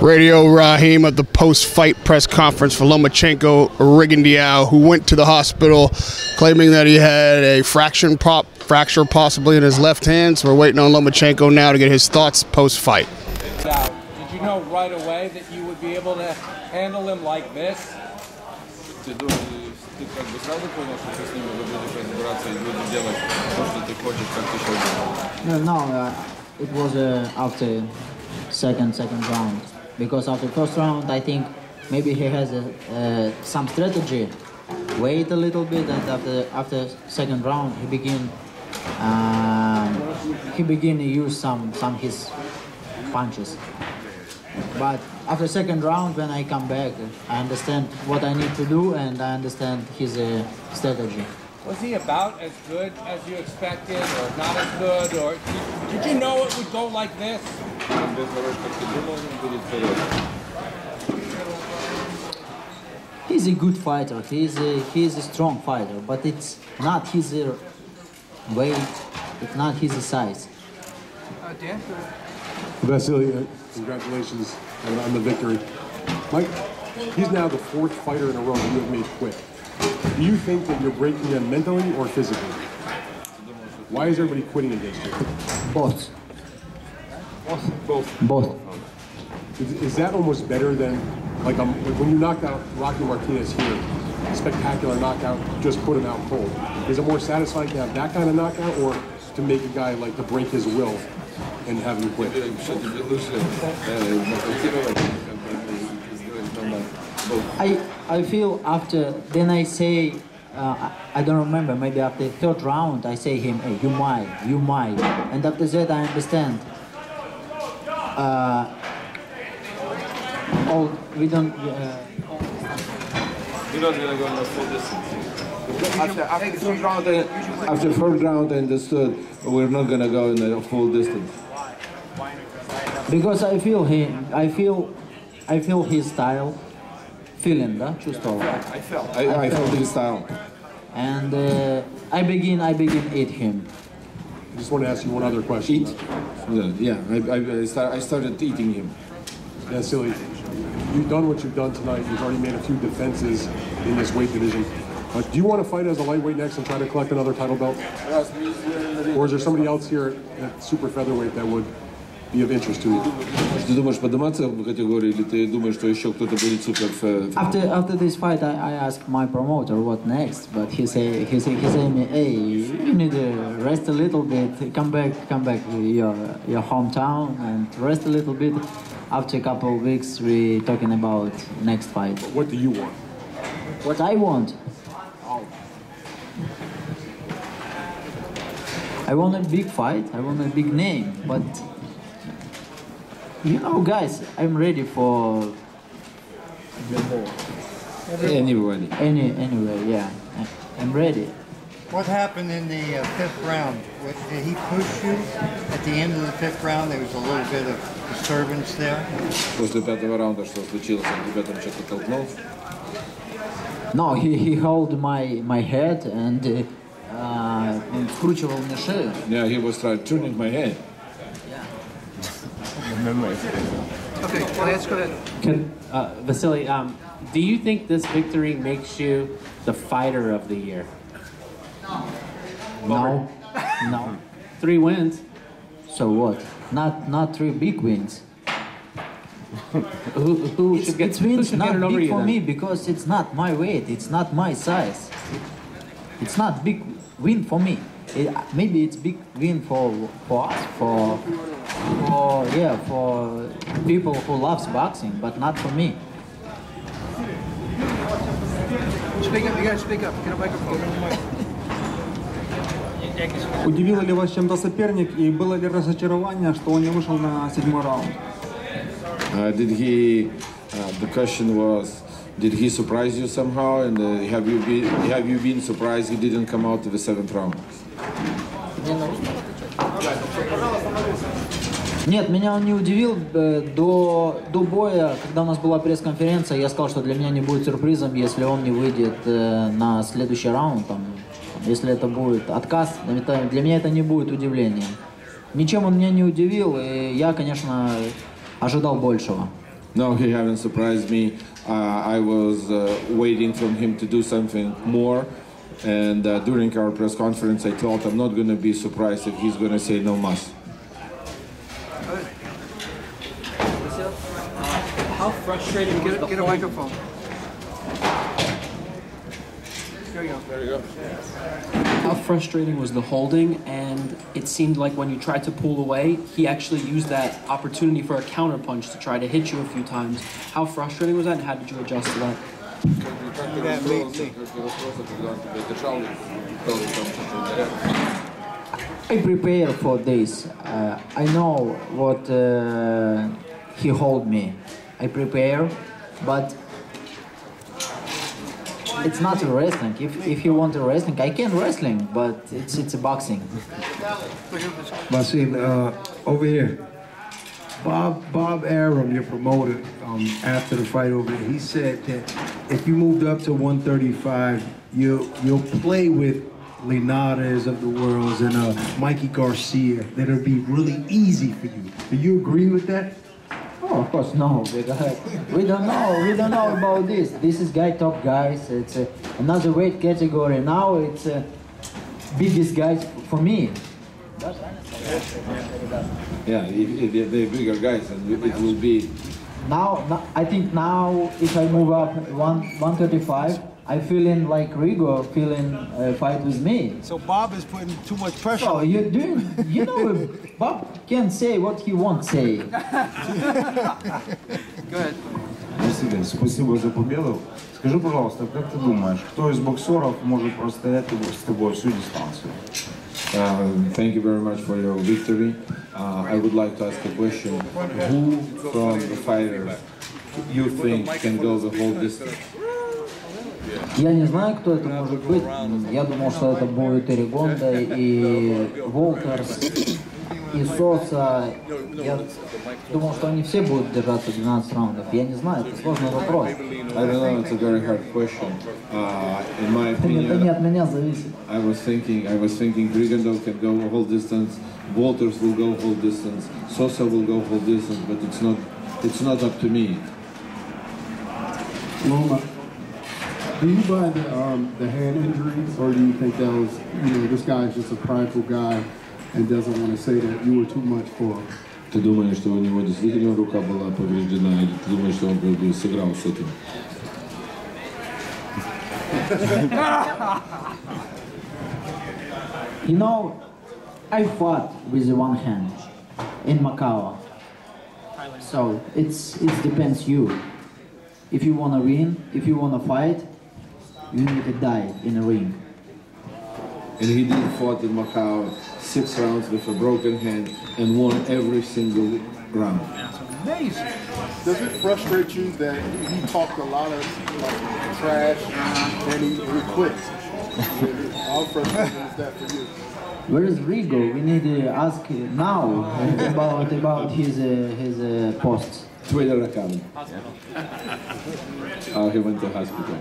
Radio Raheem at the post-fight press conference for Lomachenko Rigondeaux, who went to the hospital claiming that he had a fracture possibly in his left hand. So we're waiting on Lomachenko now to get his thoughts post-fight. Did you know right away that you would be able to handle him like this? No, it was after second round. Because after first round, I think maybe he has some strategy. Wait a little bit, and after second round, he begin to use some his punches. But after second round, when I come back, I understand what I need to do, and I understand his strategy. Was he about as good as you expected, or not as good, or did you know it would go like this? He's a good fighter. He's a strong fighter, but it's not his weight. It's not his size. Dan? Vasyl, congratulations on the victory. Mike, he's now the fourth fighter in a row that you have made quit. Do you think that you're breaking them mentally or physically? Why is everybody quitting against you? Both. Both. Both. Is that almost better than, like, when you knocked out Rocky Martinez here, spectacular knockout, just put him out cold? Is it more satisfying to have that kind of knockout, or to make a guy like to break his will and have him quit? I feel after, then I say, I don't remember, maybe after third round, I say him, hey, you might. And after that, I understand. We don't. You're not gonna go in the full distance. After third round, I understood we're not gonna go in the full distance. Because I feel him. I feel his style. Feeling, да? Чувствовал. I felt his style. And I begin eat him. I just want to ask you one other question. Eat? Yeah. I started eating him. Yeah, silly. You've done what you've done tonight. You've already made a few defenses in this weight division. Do you want to fight as a lightweight next and try to collect another title belt? Or is there somebody else here at super featherweight that would be of interest to you? Ты думаешь подниматься в категории, или ты думаешь, что еще кто-то будет супер? After this fight, I asked my promoter what next, but he say me, hey, you need to rest a little bit, come back to your hometown and rest a little bit. After a couple of weeks, we talking about next fight. What do you want? What I want? I want a big fight. I want a big name, but. You know, guys, I'm ready for Anybody. Anyway, yeah, I'm ready. What happened in the fifth round? Did he push you? At the end of the fifth round, there was a little bit of disturbance there. После пятого раунда что случилось? Он тебя там что-то толкнул? No, he held my head and вкручивал мне шею. Yeah, he was trying turning my head. Okay, well, let's go ahead. Vasyl, do you think this victory makes you the fighter of the year? No. 3 wins. So what? Not 3 big wins. Who should get, It's wins get not it over big you for then? me because it's not my weight. It's not my size. It's not big win for me. Maybe it's big win for us, for people who loves boxing, but not for me. Speak up, you gotta speak up. Get a microphone. Удивил ли вас чем-то соперник и было ли разочарование, что он не вышел на 7-й раунд? The question was, did he surprise you somehow? And have you been surprised he didn't come out to the 7th round? Нет, меня он не удивил. До боя, когда у нас была пресс-конференция, я сказал, что для меня не будет сюрпризом, если он не выйдет на следующий раунд. Если это будет отказ, для меня это не будет удивлением. Ничем он меня не удивил, и я, конечно, ожидал большего. No, he haven't surprised me. I was waiting from him to do something more. And during our press conference, I thought I'm not going to be surprised if he's going to say no mas. How frustrating was the Get a microphone. There you go. There you go. How frustrating was the holding? And it seemed like when you tried to pull away, he actually used that opportunity for a counterpunch to try to hit you a few times. How frustrating was that, and how did you adjust to that? I prepare for this. I know what he hold me. I prepare, but it's not a wrestling. If you want a wrestling, I can wrestling, but it's a boxing. Vasyl, over here. Bob Arum, your promoter, after the fight over there, he said that if you moved up to 135, you'll play with Linares of the world and Mikey Garcia. That'll be really easy for you. Do you agree with that? Oh, of course, no. We don't know about this. This is top guys. It's another weight category. Now it's biggest guys for me. Yeah, if they're bigger guys, and it will be. Now, I think now if I move up 135, I feeling like Rigo feeling fight with me. So Bob is putting too much pressure. Oh, you know, Bob can say what he wants say. Go ahead. Василий, спасибо за победу. Скажи, пожалуйста, как ты думаешь, кто из боксеров может простоять с тобой всю дистанцию? Thank you very much for your victory. I would like to ask a question. Who from the fighters you think can go the whole distance? Я не знаю, кто это может быть. Я думал, что это будет и Ригонда, и Волтерс, и Соса. Я думал, что они все будут держаться 12 раундов. Я не знаю, это сложный вопрос. I don't know, it's a very hard question. In my opinion, Это не от меня зависит. I was thinking Rigondeaux can go whole distance, Walters will go whole distance, Sosa will go whole distance, but it's not up to me. Loma, do you buy the hand injuries, or do you think that was, this guy is just a prideful guy and doesn't want to say that you were too much for him? Ты думаешь, что у него действительно рука была повреждена, или ты думаешь, что он бы сыграл с этим? You know, I fought with one hand in Macau. So it depends you. If you wanna win, if you wanna fight, you need to die in a ring. And he did fought in Macau 6 rounds with a broken hand and won every single round. Amazing. Does it frustrate you that he talked a lot of trash and he quit? How frustrating is that for you? Where is Rigo? We need to ask now about his posts. Twitter account. He went to hospital.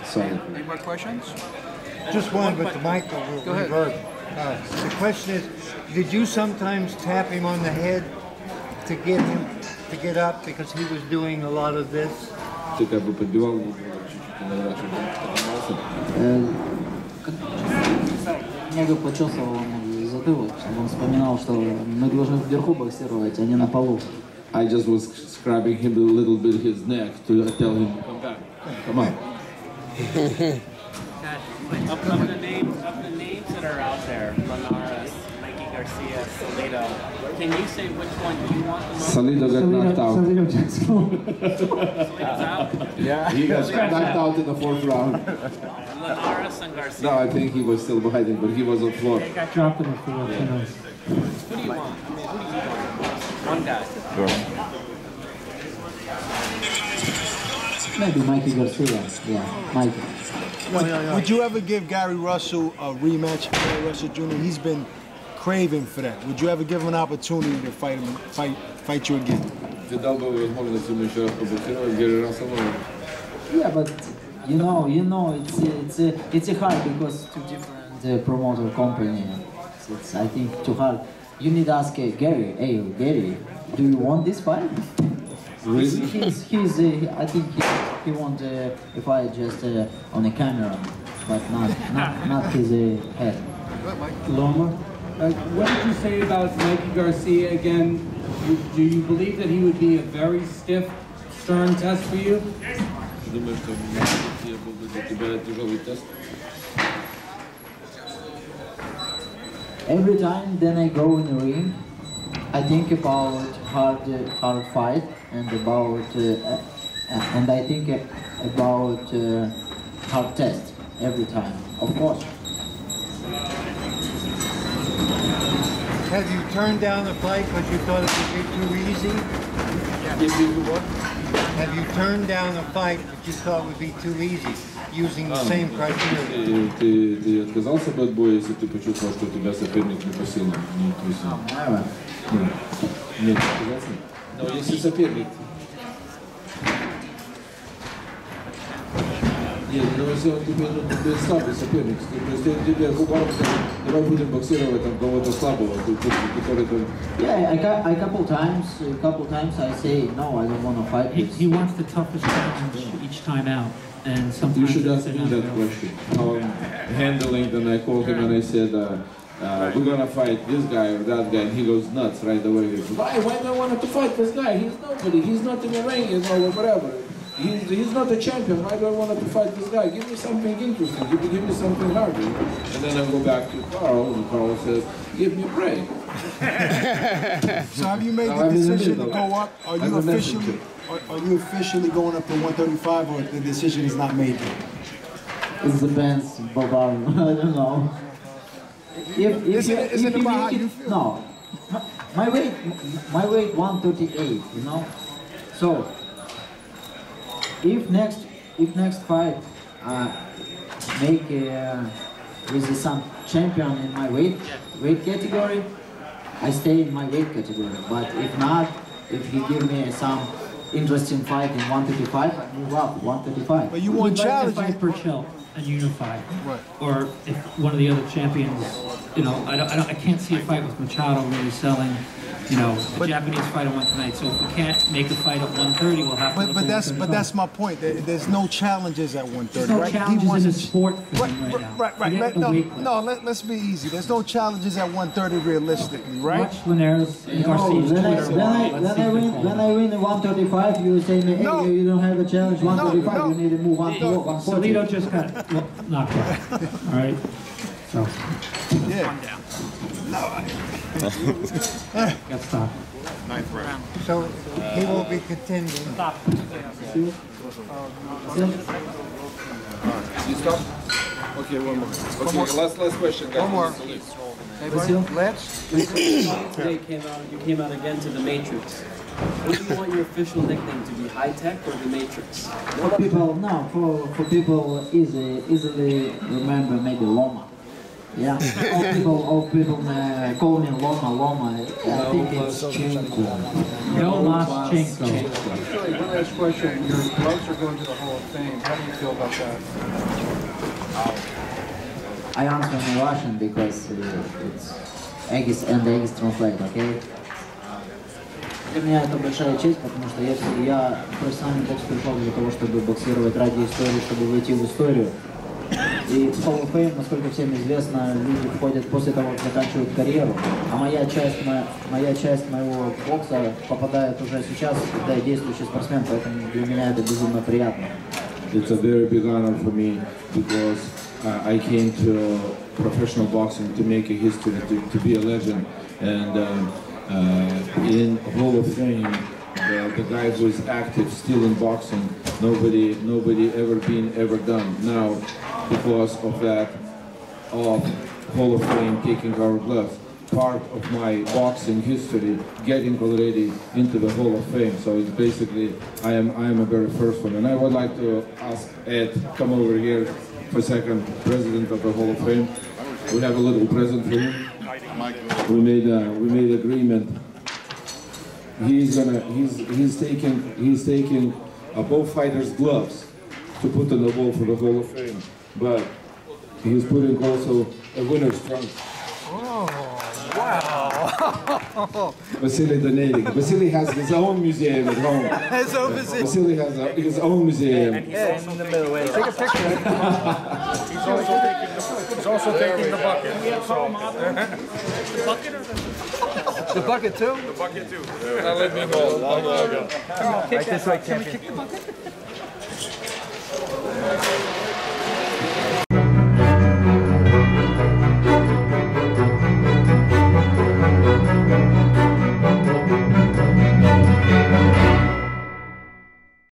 Sorry. Any more questions? Just one, but the mic will Go ahead. revert. The question is, did you sometimes tap him on the head to get him to get up because he was doing a lot of this? Я бы почесывал ему затылок, чтобы он вспоминал, что мы должны вверху боксировать, а не на полу. I just was scrubbing him a little bit his neck to tell him, come back, come on. Of the names that are out there, Linares, Mikey Garcia, Salido, can you say which one you want the most? Salido got knocked out. Salido's out? Yeah, he got knocked out in the 4th round. Linares and Garcia. No, I think he was still behind him, but he was on the floor. They got dropped in the floor. Who do you want? I mean, who do you want? One guy. Sure. Maybe Mikey Garcia. Yeah, Mikey. Would you ever give Gary Russell a rematch? Gary Russell Jr. He's been craving for that. Would you ever give him an opportunity to fight you again? Yeah, but you know, it's hard because two different promoter company. It's I think too hard. You need to ask Gary. Hey, Gary, do you want this fight? Really? I think he wants a fight just on a camera, but not his head. Loma, what did you say about Mikey Garcia again? Do you believe that he would be a very stiff, stern test for you? Every time then I go in the ring, I think about hard fight and about and I think about hard test every time, of course. Have you turned down the fight because you thought it would be too easy? Have you turned down the fight that you thought would be too easy, using the same criteria? Ты отказался бы от боя, если ты почувствовал, что у тебя соперник не посильный, не сильный? Нет, отказался? Но если соперник... Нет, но если он тебе слабый соперник, то есть тебе давай будем боксировать там кого-то слабого, который там... Yeah, a couple times I say no, I don't want to fight. He wants the toughest challenge each time out, and sometimes You should ask me that question. How I'm handling, then I called him and I said, we're gonna fight this guy or that guy, and he goes nuts right away. He goes, why do I want to fight this guy? He's nobody, he's not in the ring, you know, or whatever. He's not a champion. Why do I want to fight this guy? Give me something interesting. Give me something harder. And then I go back to Carl, and Carl says, give me a break. So have you made the decision to go up? Are you officially going up to 135, or the decision is not made yet? It depends, Bob. I don't know. Is it about how you feel? No. My weight 138, you know? So if next fight make with some champion in my weight category, I stay in my weight category. But if not, if he give me some interesting fight in 135, I move up 135. But you want challenge fight per chill and unify, right? Or if one of the other champions, you know, I can't see a fight with Machado really selling. You know, the Japanese fight at 1 tonight. So if we can't make a fight at 130, we'll have to. But that's my point. There's no challenges at 130, no right? Challenges in the sport for him right now. Right. Let's be easy. There's no challenges at 130 realistically, right? Watch Linares and Garcia's Twitter. When I win the 135, you say me, hey, you don't have a challenge 135. You need to move on to 140. Salido just got knocked out. All right. So. Yeah. Got stopped. Ninth round. So he will be contending. Stop. You stop? Okay, one more. Okay, last question, guys. One more. Hey, Vasyl, let's. Today you came out again to the Matrix. What do you want your official nickname to be? High Tech or the Matrix? For people easily remember maybe Loma. Yeah, all people call me Loma. I think it's Chenko. Lomachenko. One last question. Your gloves are going to the Hall of Fame. How do you feel about that? I answer in Russian because it's Aegis translate, okay? Для меня это большая честь, потому что я профессиональный бокс пришел для того, чтобы боксировать ради истории, чтобы войти в историю. И в Hall of Fame, насколько всем известно, люди входят после того, как заканчивают карьеру. А моя часть моего бокса попадает уже сейчас, когда я действующий спортсмен, поэтому для меня это безумно приятно. It's a very big honor for me because I came to professional boxing to make a history, to be a legend, and in Hall of Fame, the guy who is active still in boxing, nobody ever done. Now, because of that, of Hall of Fame taking our gloves, part of my boxing history getting already into the Hall of Fame. So it's basically I am a very first one, and I would like to ask Ed come over here for a second, president of the Hall of Fame. We have a little present for him. We made agreement. He's taking both fighters' gloves to put on the wall for the Hall of Fame, but he's putting also a winner's trunk. Oh, wow. Vasyl donating. Vasyl has his own museum at home. His own museum. Vasyl has his own museum. And he's in the middle. Take a picture. He's also taking the bucket. The bucket or the bucket too? The bucket too. Now let me go. Like this, like champion.